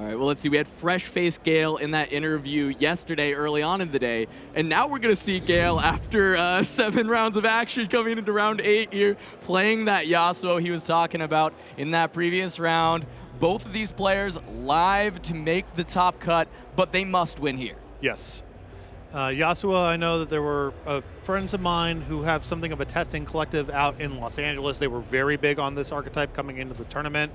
All right, well, let's see. We had fresh-faced Gale in that interview yesterday early on in the day, and now we're going to see Gale after 7 rounds of action coming into round 8 here, playing that Yasuo he was talking about in that previous round. Both of these players live to make the top cut, but they must win here. Yes. Yasuo, I know that there were friends of mine who have something of a testing collective out in Los Angeles. They were very big on this archetype coming into the tournament.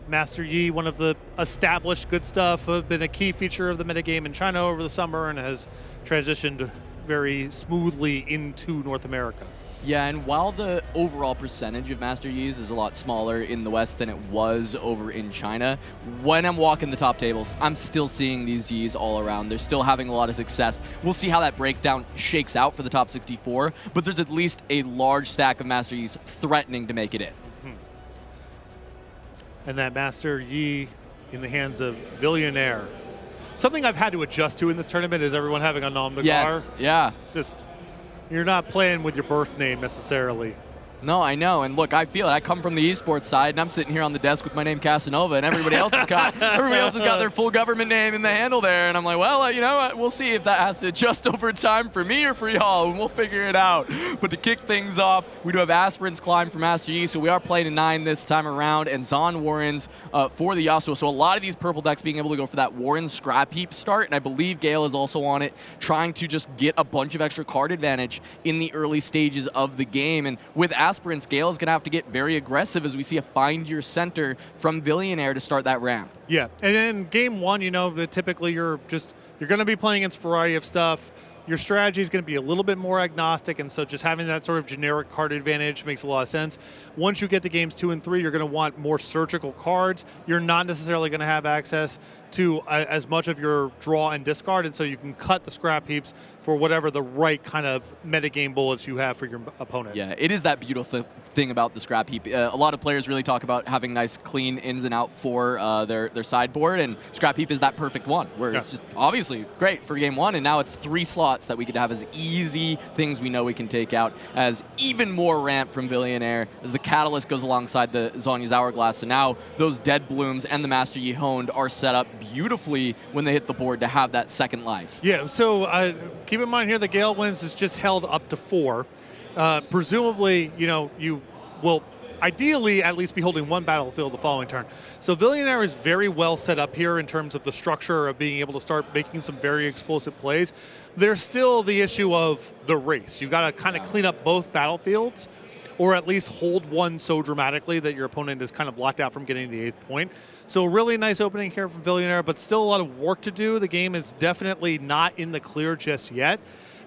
Master Yi, one of the established good stuff, been a key feature of the metagame in China over the summer and has transitioned very smoothly into North America. Yeah, and while the overall percentage of Master Yis is a lot smaller in the West than it was over in China, when I'm walking the top tables, I'm still seeing these Yis all around. They're still having a lot of success. We'll see how that breakdown shakes out for the top 64, but there's at least a large stack of Master Yis threatening to make it in. And that Master Yi in the hands of Villionaire. Something I've had to adjust to in this tournament is everyone having a nom de guerre. Yes, yeah. It's just, you're not playing with your birth name necessarily. No, I know, and look, I feel it. I come from the esports side, and I'm sitting here on the desk with my name Casanova, and everybody else has got their full government name in the handle there, and I'm like, well, you know what? We'll see if that has to adjust over time for me or for y'all, and we'll figure it out. But to kick things off, we do have Aspirants climb for Master Yi, so we are playing a 9 this time around, and Zon Warrens for the Yasuo. So a lot of these purple decks being able to go for that Warren scrap heap start, and I believe Gale is also on it, trying to just get a bunch of extra card advantage in the early stages of the game. And with Aspirants, Gale is going to have to get very aggressive as we see a find your center from Villionaire to start that ramp. Yeah, and in game 1, you know, typically you're going to be playing against a variety of stuff. Your strategy is going to be a little bit more agnostic, and so just having that sort of generic card advantage makes a lot of sense. Once you get to games 2 and 3, you're going to want more surgical cards. You're not necessarily going to have access to as much of your draw and discard, and so you can cut the scrap heaps for whatever the right kind of metagame bullets you have for your opponent. Yeah, it is that beautiful thing about the scrap heap. A lot of players really talk about having nice, clean ins and out for their sideboard, and scrap heap is that perfect one, where it's just obviously great for game 1, and now it's 3 slots that we could have as easy things we know we can take out, as even more ramp from Villionaire, as the Catalyst goes alongside the Zhonya's Hourglass. So now those Dead Blooms and the Master Yi Honed are set up beautifully when they hit the board to have that second life. Yeah, so keep in mind here the Ghaelwinds is just held up to 4. Presumably, you know, you will ideally at least be holding 1 battlefield the following turn. So Villionaire is very well set up here in terms of the structure of being able to start making some very explosive plays. There's still the issue of the race. You've got to kind of clean up both battlefields, or at least hold one so dramatically that your opponent is kind of locked out from getting the 8th point. So really nice opening here from Villionaire, but still a lot of work to do. The game is definitely not in the clear just yet.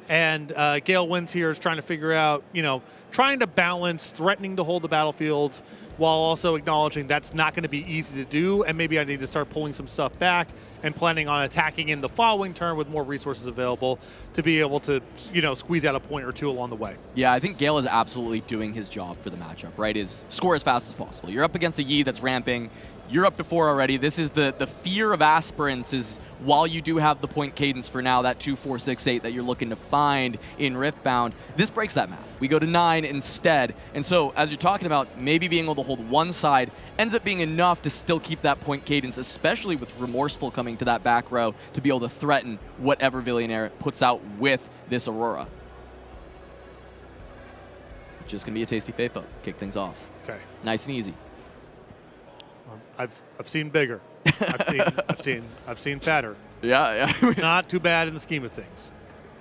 And Ghaelwinds here is trying to figure out, you know, trying to balance threatening to hold the battlefields while also acknowledging that's not going to be easy to do, and maybe I need to start pulling some stuff back and planning on attacking in the following turn with more resources available to be able to, you know, squeeze out a point or 2 along the way. Yeah, I think Gale is absolutely doing his job for the matchup, right? Is score as fast as possible. You're up against a Yi that's ramping. You're up to 4 already. This is the fear of Aspirants is, while you do have the point cadence for now, that 2, 4, 6, 8 that you're looking to find in Riftbound, this breaks that math. We go to 9 instead. And so as you're talking about maybe being able to hold one side, ends up being enough to still keep that point cadence, especially with Remorseful coming to that back row to be able to threaten whatever Villionaire puts out with this Aurora. Just going to be a tasty Faithful. Kick things off. Okay. Nice and easy. I've seen bigger. I've seen fatter. Yeah, yeah. Not too bad in the scheme of things.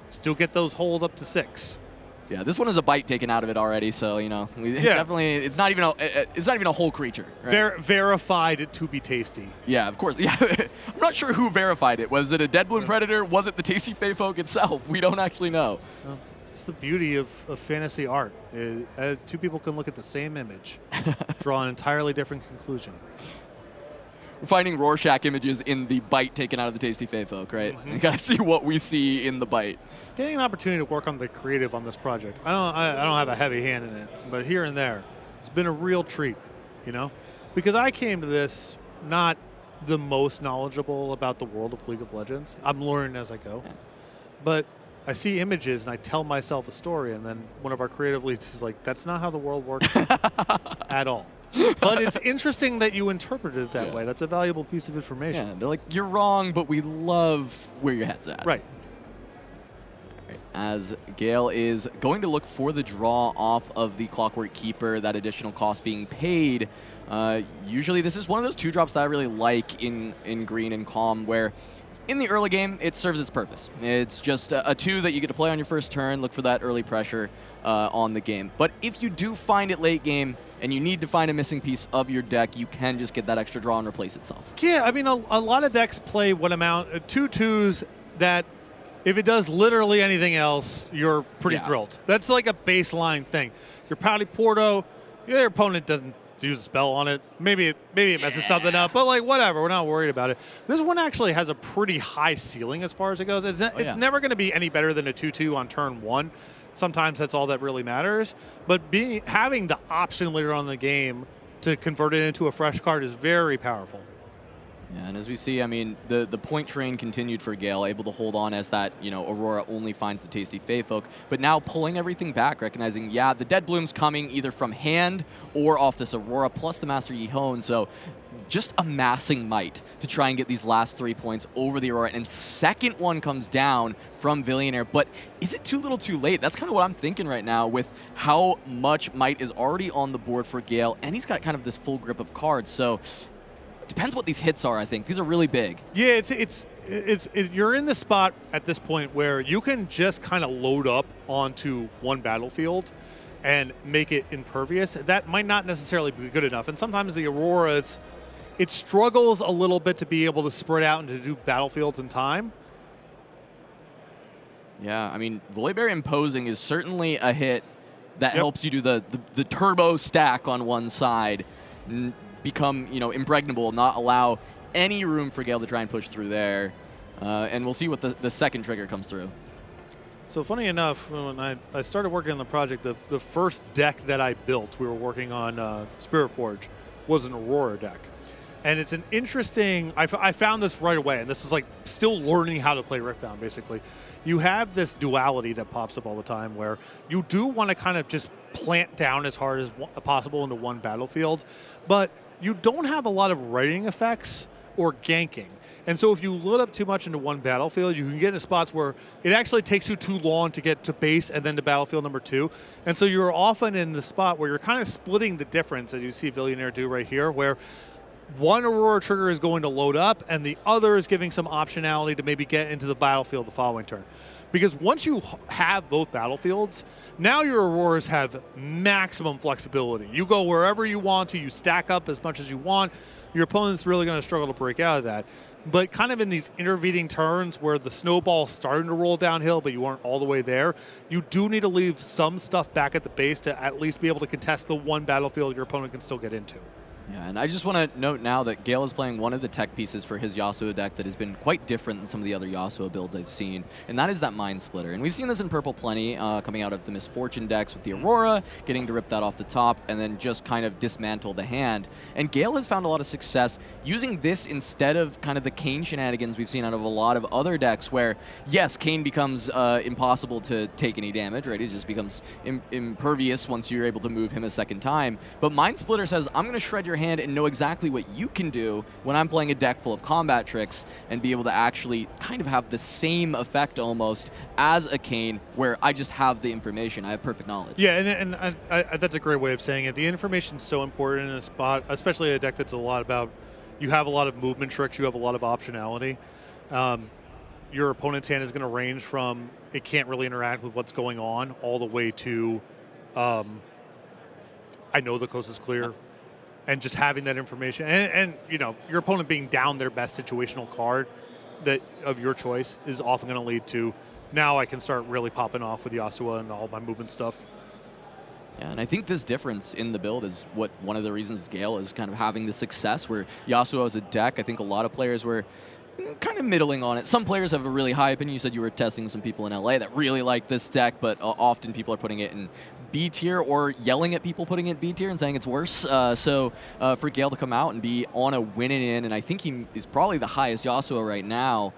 Still get those hold up to 6. Yeah, this one is a bite taken out of it already, so you know, definitely it's not even a whole creature. Right? Verified to be tasty. Yeah, of course. Yeah, I'm not sure who verified it. Was it a Dead Bloom Predator? Was it the Tasty Fey Folk itself? We don't actually know. Well, it's the beauty of fantasy art. 2 people can look at the same image, draw an entirely different conclusion. We're finding Rorschach images in the bite taken out of the Tasty Fey Folk, right? You gotta see what we see in the bite. Getting an opportunity to work on the creative on this project. I don't have a heavy hand in it, but here and there, it's been a real treat, you know? Because I came to this not the most knowledgeable about the world of League of Legends. I'm learning as I go. Yeah. But I see images and I tell myself a story, and then one of our creative leads is like, that's not how the world works at all. But it's interesting that you interpreted it that way. That's a valuable piece of information. Yeah, they're like, you're wrong, but we love where your head's at. Right. As Gale is going to look for the draw off of the Clockwork Keeper, that additional cost being paid. Usually this is one of those 2-drops that I really like in Green and Calm, where in the early game, it serves its purpose. It's just a 2 that you get to play on your first turn, look for that early pressure on the game. But if you do find it late game, and you need to find a missing piece of your deck, you can just get that extra draw and replace itself. Yeah, I mean, a lot of decks play what amount, 2 2s that if it does literally anything else, you're pretty thrilled. That's like a baseline thing. Your Pouty Porto, your opponent doesn't use a spell on it. Maybe it messes something up, but like whatever, we're not worried about it. This one actually has a pretty high ceiling as far as it goes. It's never going to be any better than a 2/2 on turn 1. Sometimes that's all that really matters. But having the option later on in the game to convert it into a fresh card is very powerful. Yeah, and as we see, I mean, the point train continued for Gale, able to hold on as that, Aurora only finds the tasty Fey Folk, but now pulling everything back, recognizing, yeah, the Dead Bloom's coming either from hand or off this Aurora, plus the Master Yihon, so just amassing might to try and get these last 3 points over the Aurora, and second one comes down from Villionaire, but is it too little too late? That's kind of what I'm thinking right now with how much might is already on the board for Gale, and he's got kind of this full grip of cards, so depends what these hits are, I think. These are really big. Yeah, you're in the spot at this point where you can just kind of load up onto one battlefield and make it impervious. That might not necessarily be good enough. And sometimes the Aurora, it struggles a little bit to be able to spread out and to do battlefields in time. Yeah, I mean, Volibear Imposing is certainly a hit that helps you do the turbo stack on one side. Become, impregnable, not allow any room for Gale to try and push through there. And we'll see what the second trigger comes through. So funny enough, when I started working on the project, the first deck that I built, we were working on Spirit Forge, was an Aurora deck. And it's an interesting, I found this right away, and this was like still learning how to play Riftbound, basically. You have this duality that pops up all the time where you do want to kind of just plant down as hard as possible into one battlefield, but you don't have a lot of writing effects or ganking. And so if you load up too much into one battlefield, you can get into spots where it actually takes you too long to get to base and then to battlefield number 2. And so you're often in the spot where you're kind of splitting the difference, as you see Villionaire do right here, where one Aurora trigger is going to load up and the other is giving some optionality to maybe get into the battlefield the following turn. Because once you have both battlefields, now your Auroras have maximum flexibility. You go wherever you want to, you stack up as much as you want. Your opponent's really going to struggle to break out of that. But kind of in these intervening turns where the snowball's starting to roll downhill, but you aren't all the way there, you do need to leave some stuff back at the base to at least be able to contest the one battlefield your opponent can still get into. Yeah, and I just want to note now that Gale is playing one of the tech pieces for his Yasuo deck that has been quite different than some of the other Yasuo builds I've seen, and that is that Mind Splitter. And we've seen this in purple plenty, coming out of the Misfortune decks with the Aurora, getting to rip that off the top, and then just kind of dismantle the hand. And Gale has found a lot of success using this instead of kind of the Kayn shenanigans we've seen out of a lot of other decks where, yes, Kayn becomes impossible to take any damage, right? He just becomes impervious once you're able to move him a second time. But Mind Splitter says, I'm going to shred your hand and know exactly what you can do when I'm playing a deck full of combat tricks and be able to actually kind of have the same effect almost as a Kayn where I just have the information. I have perfect knowledge. Yeah, and that's a great way of saying it. The information's so important in a spot, especially a deck that's a lot about, you have a lot of movement tricks, you have a lot of optionality. Your opponent's hand is going to range from it can't really interact with what's going on all the way to I know the coast is clear. And just having that information, and your opponent being down their best situational card that of your choice is often going to lead to, now I can start really popping off with Yasuo and all my movement stuff. Yeah, and I think this difference in the build is what one of the reasons Gale is kind of having the success where Yasuo as a deck, I think a lot of players were kind of middling on it. Some players have a really high opinion. You said you were testing some people in LA that really like this deck, but often people are putting it in B tier or yelling at people putting it B tier and saying it's worse. So for Gale to come out and be on a winning in, and I think he is probably the highest Yasuo right now.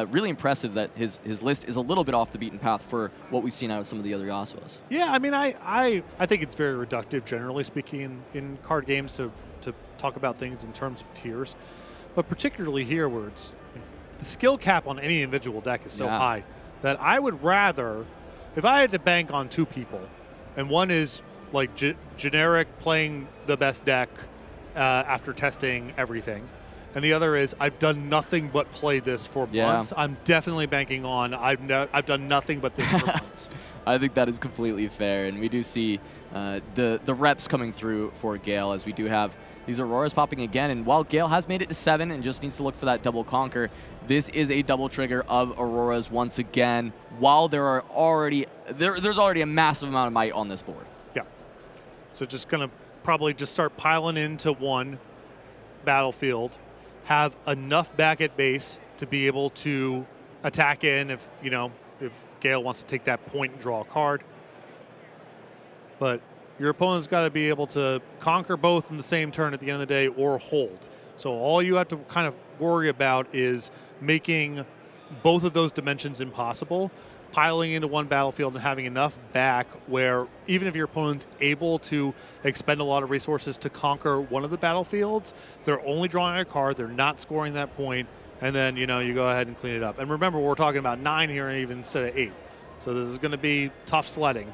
Really impressive that his list is a little bit off the beaten path for what we've seen out of some of the other Yasuos. Yeah, I mean, I think it's very reductive, generally speaking, in card games to talk about things in terms of tiers. But particularly here where it's the skill cap on any individual deck is so high that I would rather, if I had to bank on two people, and one is like generic playing the best deck after testing everything, and the other is I've done nothing but play this for months. I'm definitely banking on I've done nothing but this for months. I think that is completely fair, and we do see the reps coming through for Gale as we do have these Auroras popping again. And while Gale has made it to 7 and just needs to look for that double conquer, this is a double trigger of Auroras once again. While there are already there's already a massive amount of might on this board. Yeah. So just gonna probably just start piling into one battlefield. Have enough back at base to be able to attack in if Gale wants to take that point and draw a card. But your opponent's got to be able to conquer both in the same turn at the end of the day or hold. So all you have to kind of worry about is making both of those dimensions impossible, piling into one battlefield and having enough back where even if your opponent's able to expend a lot of resources to conquer one of the battlefields, they're only drawing a card, they're not scoring that point, and then you go ahead and clean it up. And remember, we're talking about 9 here even instead of 8. So this is going to be tough sledding.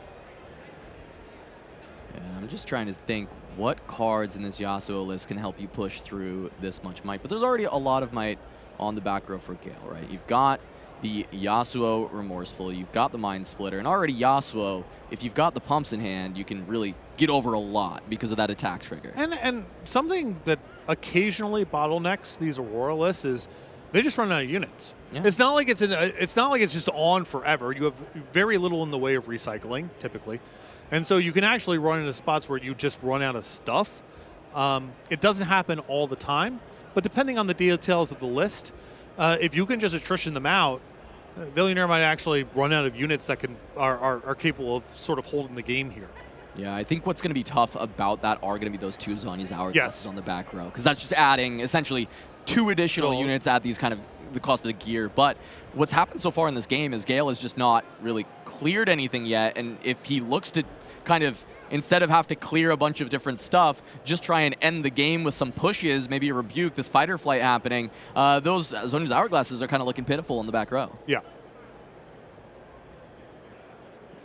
Yeah, I'm just trying to think what cards in this Yasuo list can help you push through this much might. But there's already a lot of might on the back row for Gale, right? You've got the Yasuo Remorseful, you've got the Mind Splitter, and already Yasuo, if you've got the pumps in hand, you can really get over a lot because of that attack trigger. And something that occasionally bottlenecks these Aurora lists is they just run out of units. Yeah. It's not like it's just on forever. You have very little in the way of recycling typically, and so you can actually run into spots where you just run out of stuff. It doesn't happen all the time, but depending on the details of the list, if you can just attrition them out, Villionaire might actually run out of units that are capable of sort of holding the game here. Yeah, I think what's going to be tough about that are going to be those 2 Zhonya's Hourglasses on the back row, because that's just adding essentially 2 additional units at these kind of the cost of the gear. But what's happened so far in this game is Gale has just not really cleared anything yet, and if he looks to kind of, instead of have to clear a bunch of different stuff, just try and end the game with some pushes, maybe a rebuke, this fight or flight happening, those Zhonya's Hourglasses are kind of looking pitiful in the back row. Yeah.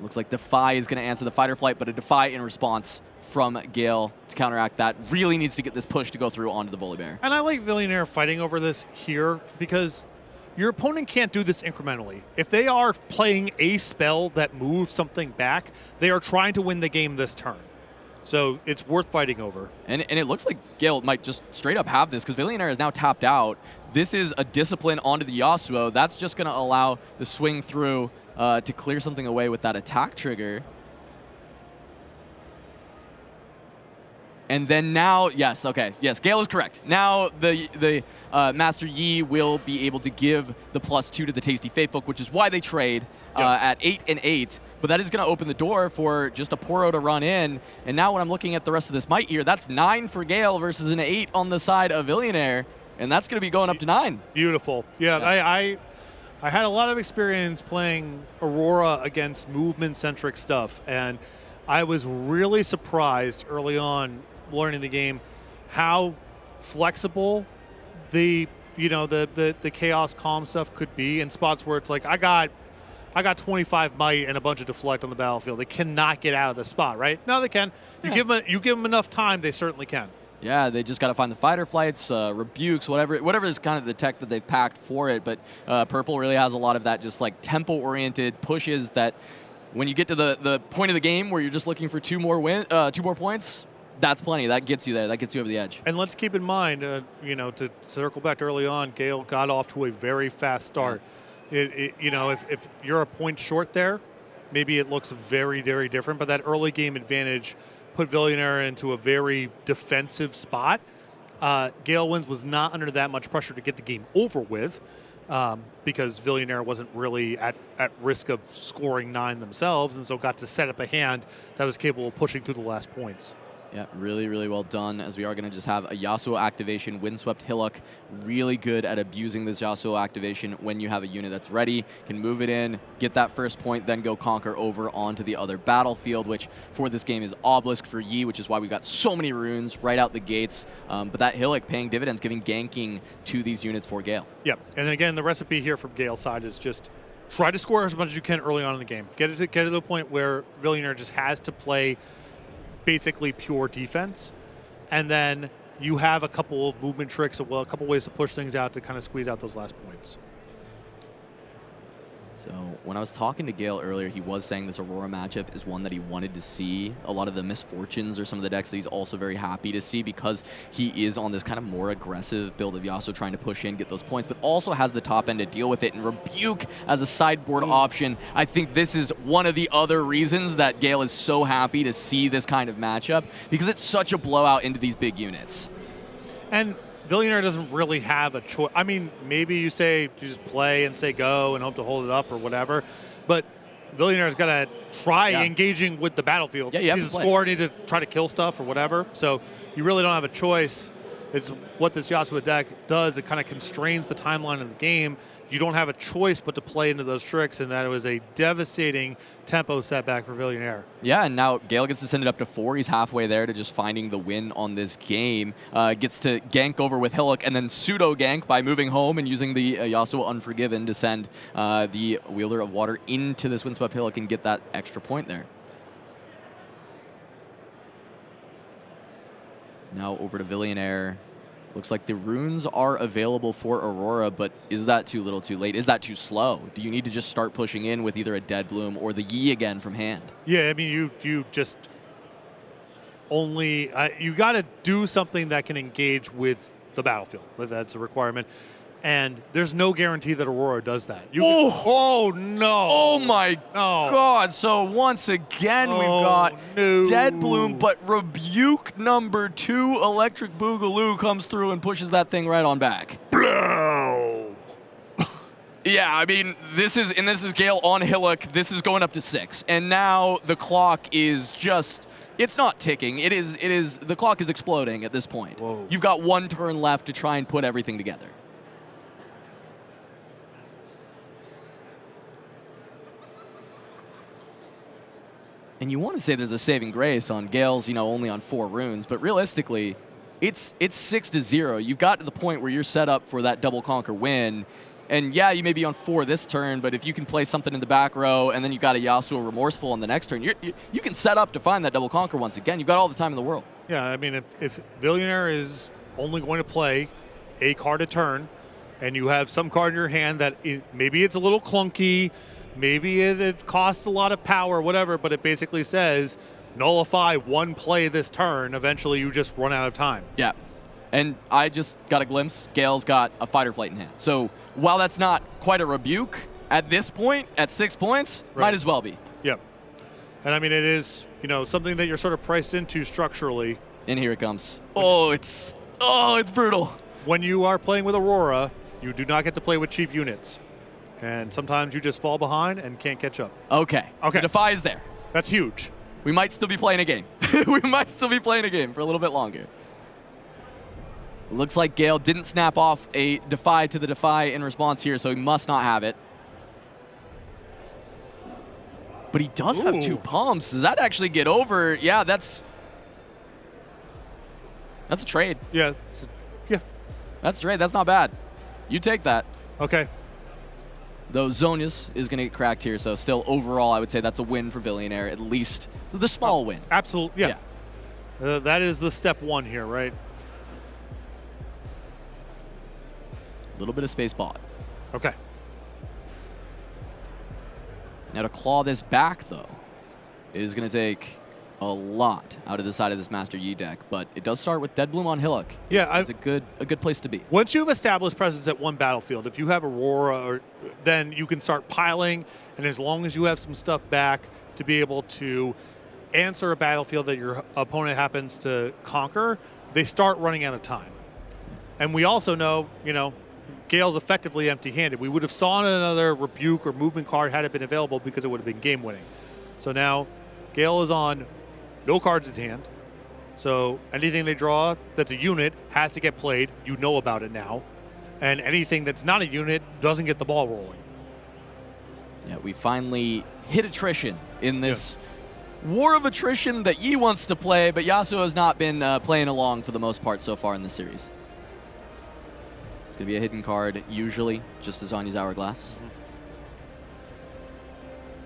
Looks like Defy is going to answer the fight or flight, but a Defy in response from Gale to counteract that. Really needs to get this push to go through onto the Volibear. And I like Villionaire fighting over this here because your opponent can't do this incrementally. If they are playing a spell that moves something back, they are trying to win the game this turn. So it's worth fighting over. And it looks like Gale might just straight up have this because Villionaire is now tapped out. This is a discipline onto the Yasuo. That's just going to allow the swing through to clear something away with that attack trigger. And then now, yes, okay, yes, Gale is correct. Now the Master Yi will be able to give the +2 to the Tasty Faithfolk, which is why they trade at 8 and 8. But that is going to open the door for just a Poro to run in. And now when I'm looking at the rest of this might here, that's 9 for Gale versus an 8 on the side of Villionaire. And that's going to be going up to 9. Beautiful. Yeah. I had a lot of experience playing Aurora against movement-centric stuff, and I was really surprised early on learning the game how flexible the chaos calm stuff could be in spots where it's like I got 25 might and a bunch of deflect on the battlefield. They cannot get out of the spot, right? No, they can. You give them enough time, they certainly can. Yeah, they just got to find the fighter flights, rebukes, whatever is kind of the tech that they've packed for it. But Purple really has a lot of that just like tempo-oriented pushes that when you get to the point of the game where you're just looking for 2 more points, that's plenty. That gets you there. That gets you over the edge. And let's keep in mind, to circle back to early on, Gale got off to a very fast start. Yeah. If you're a point short there, maybe it looks very, very different. But that early game advantage put Villionaire into a very defensive spot. Ghaelwinds was not under that much pressure to get the game over with. because Villionaire wasn't really at risk of scoring 9 themselves, and so got to set up a hand that was capable of pushing through the last points. Yeah, really, really well done, as we are going to just have a Yasuo activation. Windswept Hillock, really good at abusing this Yasuo activation when you have a unit that's ready, can move it in, get that first point, then go conquer over onto the other battlefield, which for this game is Obelisk for Yi, which is why we've got so many runes right out the gates. But that Hillock paying dividends, giving ganking to these units for Gale. Yeah, and again, the recipe here from Gale's side is just try to score as much as you can early on in the game. Get it to the point where Villionaire just has to play basically pure defense, and then you have a couple of movement tricks, a couple ways to push things out to kind of squeeze out those last points. So when I was talking to Gale earlier, he was saying this Aurora matchup is one that he wanted to see. A lot of the misfortunes are some of the decks that he's also very happy to see, because he is on this kind of more aggressive build of Yasuo, trying to push in, get those points, but also has the top end to deal with it, and Rebuke as a sideboard option. I think this is one of the other reasons that Gale is so happy to see this kind of matchup, because it's such a blowout into these big units. And Villionaire doesn't really have a choice. I mean, maybe you say you just play and say go and hope to hold it up or whatever, but Villionaire's got to try engaging with the battlefield. Yeah, you have needs to to score, needs to try to kill stuff or whatever. So you really don't have a choice. It's what this Yasuo deck does. It kind of constrains the timeline of the game. You don't have a choice but to play into those tricks, and that was a devastating tempo setback for Villionaire. Yeah, and now Gale gets to send it up to 4. He's halfway there to just finding the win on this game. Gets to gank over with Hillock, and then pseudo-gank by moving home and using the Yasuo Unforgiven to send the Wielder of Water into this Windswept Hillock and get that extra point there. Now over to Villionaire. Looks like the runes are available for Aurora, but is that too little too late? Is that too slow? Do you need to just start pushing in with either a Dead Bloom or the Yi again from hand? Yeah, I mean, you just only, you got to do something that can engage with the battlefield. That's a requirement. And there's no guarantee that Aurora does that. Oh no. Oh my God. So once again, we've got Dead Bloom, but Rebuke number 2, Electric Boogaloo, comes through and pushes that thing right on back. Blow. Yeah, I mean, this is Gale on Hillock. This is going up to 6. And now the clock is just, it's not ticking. The clock is exploding at this point. Whoa. You've got 1 turn left to try and put everything together. And you want to say there's a saving grace on Gale's, only on 4 runes, but realistically, it's 6-0. You've got to the point where you're set up for that double conquer win. And yeah, you may be on 4 this turn, but if you can play something in the back row, and then you've got a Yasuo Remorseful on the next turn, you can set up to find that double conquer once again. You've got all the time in the world. Yeah, I mean, if Villionaire is only going to play a card a turn, and you have some card in your hand that maybe it's a little clunky, maybe it costs a lot of power, whatever, but it basically says nullify 1 play this turn. Eventually, you just run out of time. Yeah. And I just got a glimpse. Gale's got a Fighter Flight in hand. So while that's not quite a rebuke, at this point, at 6 points, might as well be. Yeah. And I mean, it is, something that you're sort of priced into structurally. And here it comes. It's brutal. When you are playing with Aurora, you do not get to play with cheap units. And sometimes you just fall behind and can't catch up. Okay. The Defy is there. That's huge. We might still be playing a game. We might still be playing a game for a little bit longer. Looks like Gale didn't snap off a Defy to the Defy in response here, so he must not have it. But he does have 2 palms. Does that actually get over? Yeah, that's a trade. Yeah. That's a trade. That's not bad. You take that. Okay. Though Zonius is going to get cracked here, so still overall, I would say that's a win for Villionaire, at least the small win. Absolutely, yeah. That is the step 1 here, right? A little bit of space bought. Okay. Now to claw this back, though, it is going to take a lot out of the side of this Master Yi deck, but it does start with Dead Bloom on Hillock. Yeah, it's a good place to be. Once you've established presence at 1 battlefield, if you have Aurora, then you can start piling, and as long as you have some stuff back to be able to answer a battlefield that your opponent happens to conquer, they start running out of time. And we also know, Gale's effectively empty-handed. We would have saw another rebuke or movement card had it been available because it would have been game-winning. So now Gale is on no cards in hand. So anything they draw that's a unit has to get played. You know about it now. And anything that's not a unit doesn't get the ball rolling. Yeah, we finally hit attrition in this war of attrition that Yi wants to play, but Yasuo has not been playing along for the most part so far in the series. It's going to be a hidden card, usually, just as Zanya's Hourglass.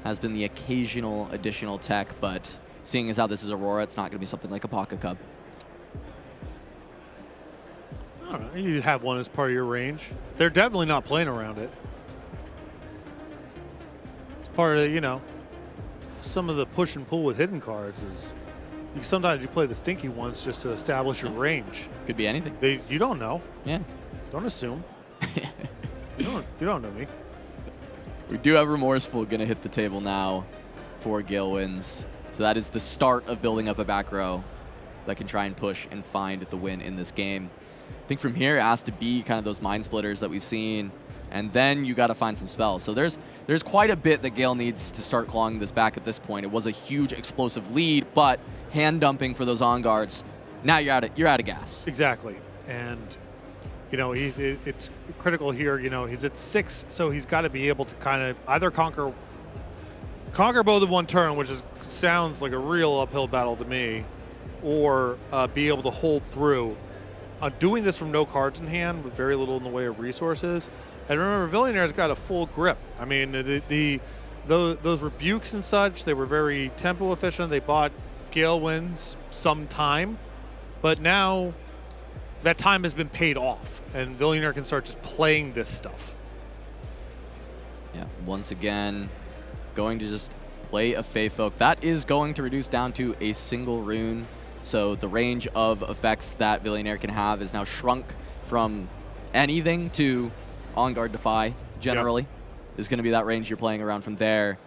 Has been the occasional additional tech, but seeing as how this is Aurora, it's not going to be something like a Pocket Cub. I don't know. You have one as part of your range. They're definitely not playing around it. It's part of, you know, some of the push and pull with hidden cards is sometimes you play the stinky ones just to establish your range. Could be anything. You don't know. Yeah. Don't assume. you don't know me. We do have Remorseful going to hit the table now for Ghaelwinds. So that is the start of building up a back row that can try and push and find the win in this game. I think from here it has to be kind of those Mind Splitters that we've seen, and then you got to find some spells. So there's quite a bit that Gale needs to start clawing this back at this point. It was a huge explosive lead, but hand dumping for those on guards. Now you're out of gas. Exactly, and you know it's critical here. You know he's at 6, so he's got to be able to kind of either conquer both in one turn, which sounds like a real uphill battle to me, or be able to hold through. Doing this from no cards in hand with very little in the way of resources. And remember, Villionaire's got a full grip. I mean, those rebukes and such, they were very tempo efficient. They bought Ghaelwinds some time, but now that time has been paid off, and Villionaire can start just playing this stuff. Yeah, once again, going to just play a Fey Folk. That is going to reduce down to a single rune. So the range of effects that Villionaire can have is now shrunk from anything to On Guard Defy, generally. Yep. Is going to be that range you're playing around from there.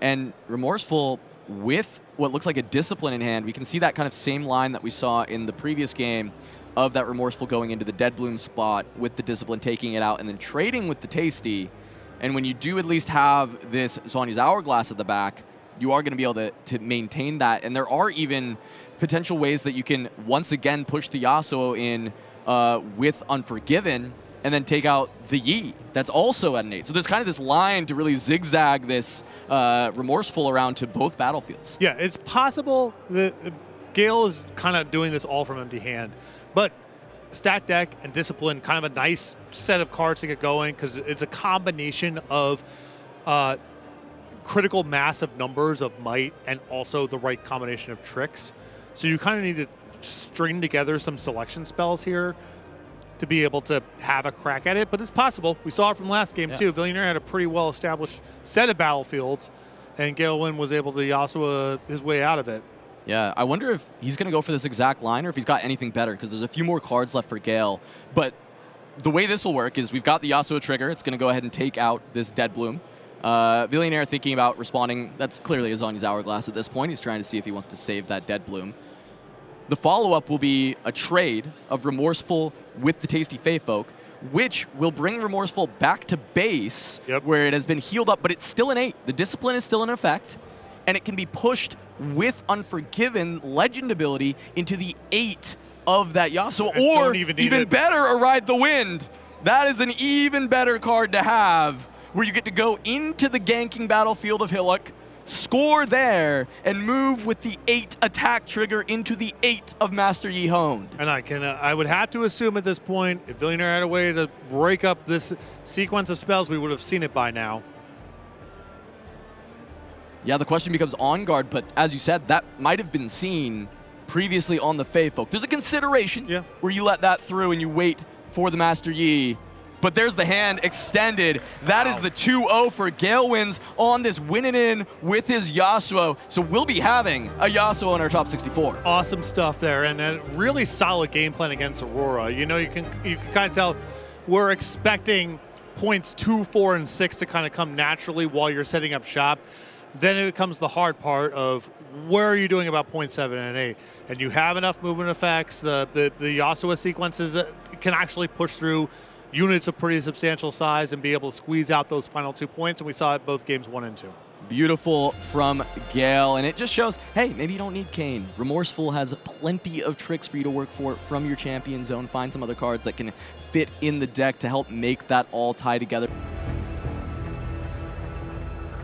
And Remorseful, with what looks like a Discipline in hand, we can see that kind of same line that we saw in the previous game of that Remorseful going into the Dead Bloom spot with the Discipline taking it out and then trading with the Tasty. And when you do at least have this Zanya's Hourglass at the back, you are going to be able to maintain that. And there are even potential ways that you can once again push the Yasuo in with Unforgiven and then take out the Yi. That's also at an 8. So there's kind of this line to really zigzag this Remorseful around to both battlefields. Yeah, it's possible that Gale is kind of doing this all from empty hand. But Stack Deck and Discipline, kind of a nice set of cards to get going because it's a combination of critical mass of numbers of might and also the right combination of tricks. So you kind of need to string together some selection spells here to be able to have a crack at it, but it's possible. We saw it from last game too. Villionaire had a pretty well-established set of battlefields, and Ghaelwinds was able to Yasuo his way out of it. Yeah, I wonder if he's going to go for this exact line or if he's got anything better, because there's a few more cards left for Gale. But the way this will work is we've got the Yasuo trigger. It's going to go ahead and take out this Dead Bloom. Villionaire thinking about responding. That's clearly Zanya's Hourglass at this point. He's trying to see if he wants to save that Dead Bloom. The follow-up will be a trade of Remorseful with the Tasty Fey Folk, which will bring Remorseful back to base where it has been healed up, but it's still an 8. The Discipline is still in effect, and it can be pushed with Unforgiven Legend ability into the 8 of that Yasuo, or even better, a Ride the Wind. That is an even better card to have, where you get to go into the ganking battlefield of Hillock, score there, and move with the 8 attack trigger into the 8 of Master Yi Honed. And I would have to assume at this point, if Villionaire had a way to break up this sequence of spells, we would have seen it by now. Yeah, the question becomes on guard, but as you said, that might have been seen previously on the Fey Folk. There's a consideration where you let that through and you wait for the Master Yi. But there's the hand extended. That is the 2-0 for Ghaelwinds on this winning in with his Yasuo. So we'll be having a Yasuo in our top 64. Awesome stuff there, and a really solid game plan against Aurora. You know, you can kind of tell we're expecting points 2, 4, and 6 to kind of come naturally while you're setting up shop. Then it becomes the hard part of where are you doing about points 7 and 8? And you have enough movement effects, the Yasuo sequences that can actually push through units of pretty substantial size and be able to squeeze out those final 2 points, and we saw it both games 1 and 2. Beautiful from Gale, and it just shows, hey, maybe you don't need Kayn. Remorseful has plenty of tricks for you to work for from your champion zone. Find some other cards that can fit in the deck to help make that all tie together.